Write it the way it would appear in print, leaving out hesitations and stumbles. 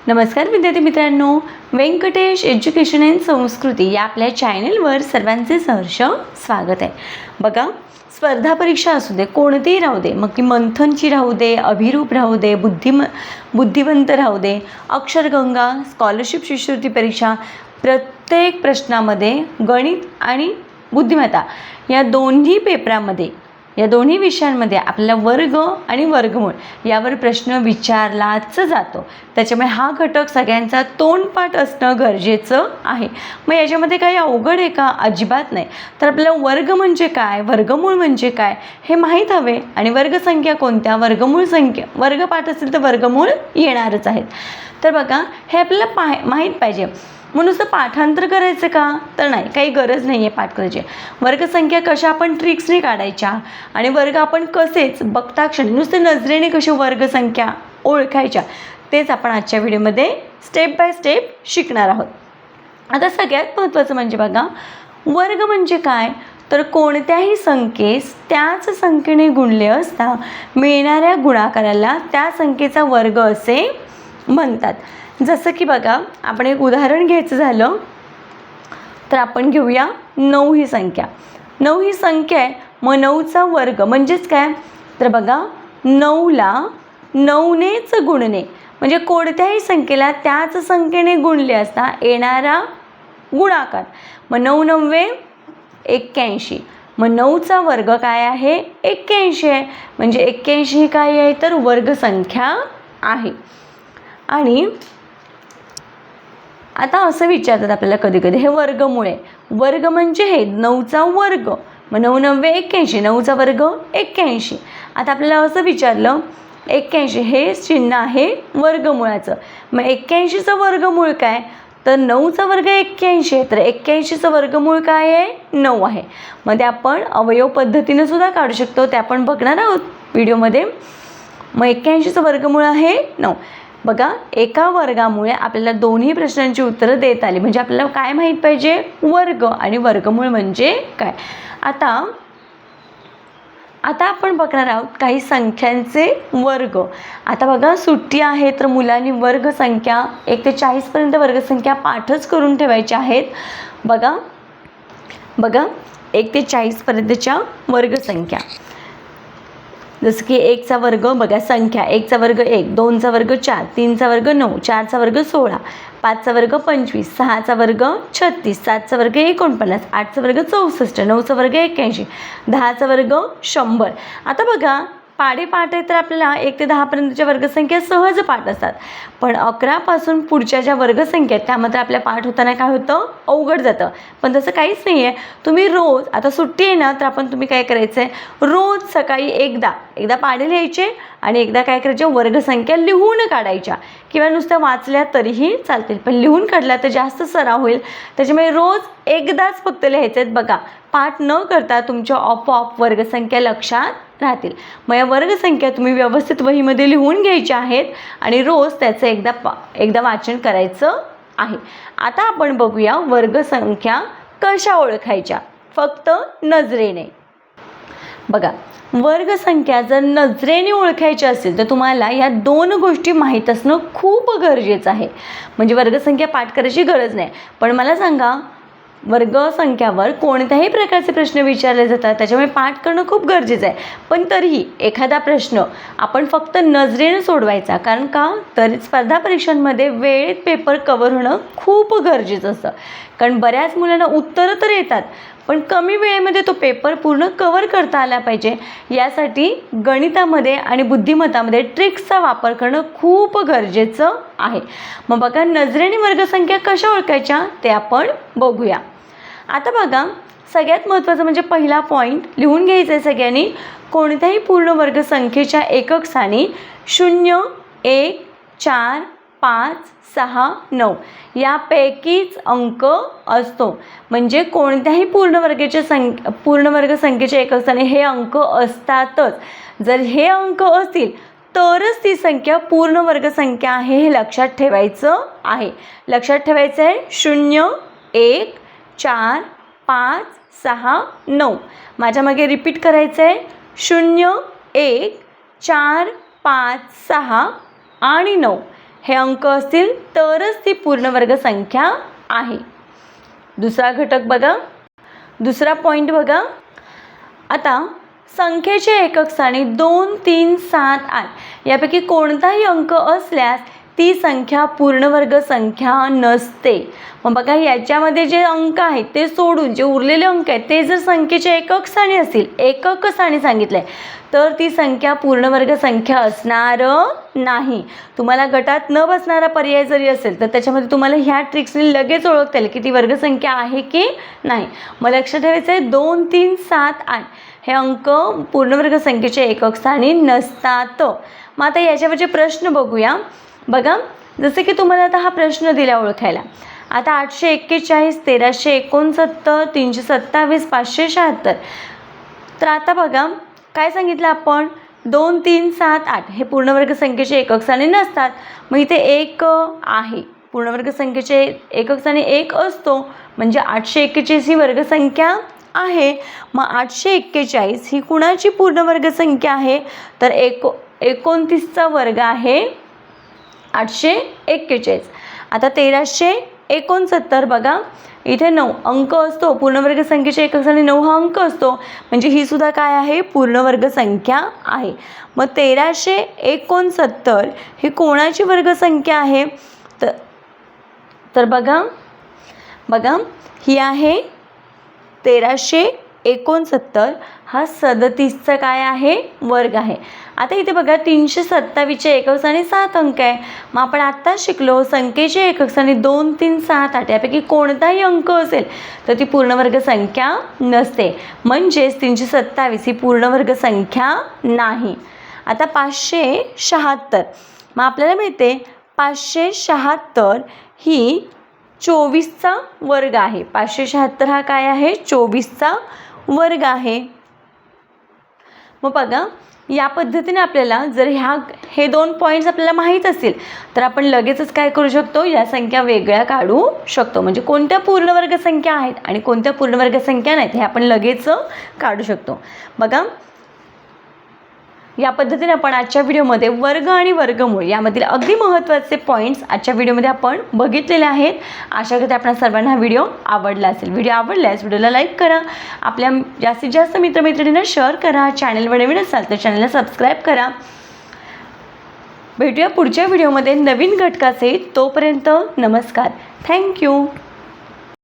नमस्कार विद्यार्थी मित्रांनो, व्यंकटेश एज्युकेशन अँड संस्कृती या आपल्या चॅनलवर सर्वांचे सहर्ष स्वागत आहे. बघा, स्पर्धा परीक्षा असू दे, कोणतीही राहू दे, मग ती मंथनची राहू दे, अभिरूप राहू दे, बुद्धिवंत राहू दे, अक्षरगंगा, स्कॉलरशिप शिष्यवृत्ती परीक्षा, प्रत्येक प्रश्नामध्ये गणित आणि बुद्धिमत्ता या दोन्ही पेपरामध्ये, या दोन्ही विषयांमध्ये आपल्याला वर्ग आणि वर्गमूळ यावर प्रश्न विचारलाच जातो. त्याच्यामुळे हा घटक सगळ्यांचा तोंडपाठ असणं गरजेचं आहे. मग याच्यामध्ये काही अवघड आहे का? अजिबात नाही. तर आपल्याला वर्ग म्हणजे काय, वर्गमूळ म्हणजे काय हे माहीत हवे. आणि वर्गसंख्या कोणत्या, वर्गमूळ संख्या, वर्गपाठ असेल तर वर्गमूळ येणारच आहेत. तर बघा, हे आपल्याला माहीत पाहिजे. मग नुसतं पाठांतर करायचं का? तर नाही, काही गरज नाही आहे पाठ करायची. वर्गसंख्या कशा आपण ट्रिक्सने काढायच्या आणि वर्ग आपण कसेच बघता क्षणी नुसते नजरेने कशी वर्गसंख्या ओळखायच्या, तेच आपण आजच्या व्हिडिओमध्ये स्टेप बाय स्टेप शिकणार आहोत. आता सगळ्यात महत्त्वाचं म्हणजे बघा, वर्ग म्हणजे काय, तर कोणत्याही संख्येस त्याच संख्येने गुणले असता मिळणाऱ्या गुणाकाराला त्या संख्येचा वर्ग असे म्हणतात. जसं की बघा, आपण एक उदाहरण घ्यायचं झालं तर आपण घेऊया 9 ही संख्या. 9 ही संख्या आहे, मग 9चा वर्ग म्हणजेच काय, तर बघा 9ला 9नेच गुणणे म्हणजे कोणत्याही संख्येला त्याच संख्येने गुणले असता येणारा गुणाकार. मग 9 9 81, मग 9चा वर्ग काय आहे, 81 आहे. म्हणजे 81 ही काय आहे, तर वर्गसंख्या आहे. आणि आता असं विचारतात आपल्याला कधी कधी, हे वर्गमूळ आहे, वर्ग म्हणजे हे 9चा वर्ग, मग 9 9 81, 9चा वर्ग 81. आता आपल्याला असं विचारलं 81 हे चिन्ह आहे वर्गमूळाचं, मग 81चं वर्गमूळ काय, तर 9चा वर्ग 81 आहे, तर 81चं वर्गमूळ काय आहे, 9 आहे. मग ते आपण अवयव पद्धतीने सुद्धा काढू शकतो, ते आपण बघणार आहोत व्हिडिओमध्ये. मग 81चं वर्गमूळ आहे 9. बघा, एका वर्गामुळे आपल्याला दोन्ही प्रश्नांची उत्तरं देता आली. म्हणजे आपल्याला काय माहीत पाहिजे, वर्ग आणि वर्गमूळ म्हणजे काय. आता आपण बघणार आहोत काही संख्यांचे वर्ग. आता बघा, सुट्टी आहे तर मुलांनी वर्गसंख्या 1 ते 40पर्यंत वर्गसंख्या पाठच करून ठेवायच्या आहेत. बघा 1 ते 40पर्यंतच्या वर्गसंख्या, जसं की 1चा वर्ग, बघा संख्या 1चा वर्ग 1, 2चा वर्ग 4, 3चा वर्ग 9, 4चा वर्ग 16, 5चा वर्ग 25, 6चा वर्ग 36, 7चा वर्ग 49, 8चा वर्ग 64, 9चा वर्ग 81, 10चा वर्ग 100. आता बघा, पाठ आहे तर आपल्याला 1 ते 10पर्यंतच्या वर्गसंख्या सहज पाठ असतात. पण 11पासून पुढच्या ज्या वर्गसंख्या आहेत त्यामध्ये आपल्या पाठ होताना काय होतं, अवघड जातं. पण तसं काहीच नाही आहे. तुम्ही रोज, आता सुट्टी आहे ना, तर तुम्ही काय करायचं आहे, रोज सकाळी एकदा पाढे लिहायचे आणि एकदा काय करायचे, वर्गसंख्या लिहून काढायच्या किंवा नुसत्या वाचल्या तरीही चालतील, पण लिहून काढल्या तर जास्त सराव होईल. त्याच्यामुळे रोज एकदाच फक्त लिहायचे आहेत. बघा, पाठ न करता तुमच्या आपोआप वर्गसंख्या लक्षात राहतील. मग या वर्गसंख्या तुम्ही व्यवस्थित वहीमध्ये लिहून घ्यायच्या आहेत आणि रोज त्याचं एकदा वाचन करायचं आहे. आता आपण बघूया वर्गसंख्या कशा ओळखायच्या, फक्त नजरेने. बघा, वर्गसंख्या जर नजरेने ओळखायची असेल तर तुम्हाला या 2 गोष्टी माहीत असणं खूप गरजेचं आहे. म्हणजे वर्गसंख्या पाठ करायची गरज नाही. पण मला सांगा, वर्गसंख्यावर कोणत्याही प्रकारचे प्रश्न विचारले जातात, त्याच्यामुळे पाठ करणं खूप गरजेचं आहे. पण तरीही एखादा प्रश्न आपण फक्त नजरेने सोडवायचा, कारण का, तर स्पर्धा परीक्षांमध्ये वेळेत पेपर कव्हर होणं खूप गरजेचं असतं. कारण बऱ्याच मुलांना उत्तरं तर येतात, पण कमी वेळेमध्ये तो पेपर पूर्ण कव्हर करता आला पाहिजे. यासाठी गणितामध्ये आणि बुद्धिमत्तामध्ये ट्रिक्सचा वापर करणं खूप गरजेचं आहे. मग बघा, नजरेने वर्गसंख्या कशा ओळखायच्या ते आपण बघूया. आता बघा, सगळ्यात महत्त्वाचं म्हणजे पहिला पॉईंट लिहून घ्यायचा आहे सगळ्यांनी. कोणत्याही पूर्ण वर्गसंख्येच्या एकक स्थानी 0, 1, 4, 5, 6, 9 यापैकीच अंक असतो. म्हणजे कोणत्याही पूर्ण वर्गसंख्येच्या एकक स्थानी हे अंक असतातच. जर हे अंक असतील तरच ती संख्या पूर्ण वर्गसंख्या आहे, हे लक्षात ठेवायचं आहे. लक्षात ठेवायचं आहे 0, 1, 4, 5, 6, 9. माझ्या मागे रिपीट करायचं आहे 0, 1, 4, 5, 6 आणि 9. हे अंक असतील तरच ती पूर्णवर्ग संख्या आहे. दुसरा घटक बघा, दुसरा पॉईंट बघा. आता संख्येचे एकक स्थानी 2, 3, 7, 8 यापैकी कोणताही अंक असल्यास ती संख्या पूर्णवर्ग संख्या नसते. मग बघा, याच्यामध्ये जे अंक आहेत ते सोडून जे उरलेले अंक आहेत ते जर संख्येचे एकक स्थानी असतील, एकक स्थानी सांगितलंय, तर ती संख्या पूर्णवर्ग संख्या असणार नाही. तुम्हाला गटात न बसणारा पर्याय जरी असेल तर त्याच्यामध्ये तुम्हाला ह्या ट्रिक्सने लगेच ओळखता येईल की ती वर्गसंख्या आहे की नाही. मग लक्षात ठेवायचं आहे 2, 3, 7, 8 हे अंक पूर्णवर्ग संख्येचे एकक स्थानी नसतात. मग आता याच्यावरचे प्रश्न बघूया. बघा, जसे की तुम्हाला आता हा प्रश्न दिला ओळखायला. आता 841, 1369, 327, 576. तर आता बघा काय सांगितलं आपण, 2, 3, 7, 8 हे पूर्णवर्ग संख्येचे एकक स्थानी नसतात. मग इथे 1 आहे, पूर्णवर्ग संख्येचे एकक स्थानी 1 असतो, म्हणजे 841 ही वर्गसंख्या आहे. मग 841 ही कुणाची पूर्णवर्ग संख्या आहे, तर 29चा वर्ग आहे 841. आता 1369 बघा, इथे 9 अंक असतो, पूर्णवर्ग संख्येच्या एकक स्थानी 9 हा अंक असतो, म्हणजे ही सुद्धा काय आहे, पूर्णवर्ग संख्या आहे. मग 1369 ही कोणाची वर्गसंख्या आहे, तर बघा ही आहे 1369 हा 37चा काय आहे, वर्ग आहे. आता इथे बघा 327च्या एकक स्थानी 7 अंक आहे. मग आपण आत्ता शिकलो संख्येचे एकक स्थानी 2, 3, 7, 8 यापैकी कोणताही अंक असेल तर ती पूर्णवर्ग संख्या नसते, म्हणजेच 327 ही पूर्णवर्ग संख्या नाही. आता 576, मग आपल्याला मिळते 576 ही 24चा वर्ग आहे. 576 हा काय आहे, 24चा वर्ग आहे. मग बघा, या पद्धतीने आपल्याला जर हे 2 पॉईंट्स आपल्याला माहीत असतील तर आपण लगेचच काय करू शकतो, या संख्या वेगळ्या काढू शकतो. म्हणजे कोणत्या पूर्णवर्ग संख्या आहेत आणि कोणत्या पूर्णवर्ग संख्या नाहीत हे आपण लगेच काढू शकतो. बघा, या पद्धतीने आपण आजच्या व्हिडिओमध्ये वर्ग आणि वर्गमूळ यामधील अगदी महत्त्वाचे पॉईंट्स आजच्या व्हिडिओमध्ये आपण बघितलेले आहेत. आशा करते आपल्या सर्वांना हा व्हिडिओ आवडला असेल. व्हिडिओ आवडल्यास व्हिडिओला लाईक करा, आपल्या जास्तीत जास्त मित्रमैत्रिणींना शेअर करा, चॅनलवर नवीन असाल तर चॅनलला सबस्क्राईब करा. भेटूया पुढच्या व्हिडिओमध्ये नवीन घटकाचे. तोपर्यंत नमस्कार. थँक्यू.